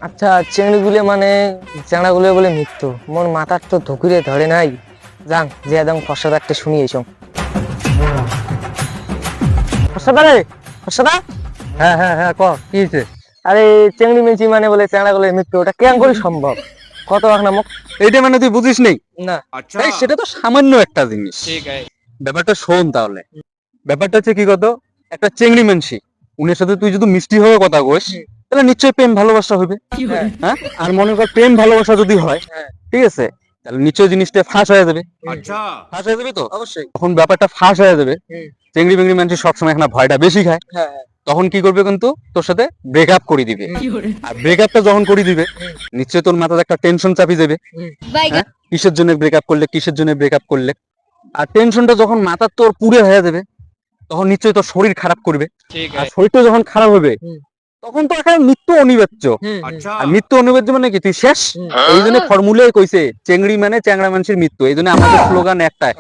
আচ্ছা, চেংড়িগুলো মানে চেংড়াগুলো বলে মৃত্যু, মোর মাথার তো ধুকুরে ধরে নাই। যাং যে একদম ফসদা একটা শুনিয়েছ। ফসদা রে, ফসদা। হ্যাঁ হ্যাঁ হ্যাঁ, ক কি হয়েছে? আরে চেংড়ি মেচি মানে বলে চেংড়াগুলো মৃত্যু, ওটা কেন করে সম্ভব? কত না মুখ। এইটা মানে তুই বুঝিস নেই? না। এই সেটা তো সামান্য একটা জিনিস। ঠিক আছে। ব্যাপারটা শোন তাহলে। ব্যাপারটা হচ্ছে কি কত, একটা চেংড়ি মানসি, উনের সাথে তুই যদি মিষ্টি ভাবে কথা কইস তাহলে নিশ্চয়ই প্রেম ভালোবাসা হবে। হ্যাঁ, আর মনে কর প্রেম ভালোবাসা যদি হয়, ঠিক আছে, তাহলে নিশ্চয়ই জিনিসটা ফাঁস হয়ে যাবে। আচ্ছা, ফাঁস হয়ে যাবে তো অবশ্যই। তখন ব্যাপারটা ফাঁস হয়ে যাবে। চেংড়ি বেংড়ি মানুষ সবসময় এখন ভয়টা বেশি খায়। হ্যাঁ। তখন কি করবে কিন্তু তোর সাথে ব্রেকআপ করে দিবে। আর ব্রেকআপটা যখন করে দিবে নিশ্চয়ই তোর মাথায় একটা টেনশন চাপিয়ে যাবে। হ্যাঁ, কিসের জন্য ব্রেকআপ করলে, কিসের জন্য ব্রেকআপ করলে। আর টেনশনটা যখন মাথার তোর পুরে হয়ে যাবে তখন নিশ্চয়ই তোর শরীর খারাপ করবে। আর শরীরটা যখন খারাপ হবে তখন তো একটা মৃত্যু অনিবার্য। আচ্ছা। আর মৃত্যু অনিবার্য মানে কি তুই শেষ। এই জন্য ফর্মুলায় কইছে চেংড়ি মানে চ্যাংড়া মানুষের মৃত্যু। এই জন্য আমাদের স্লোগান একটাই।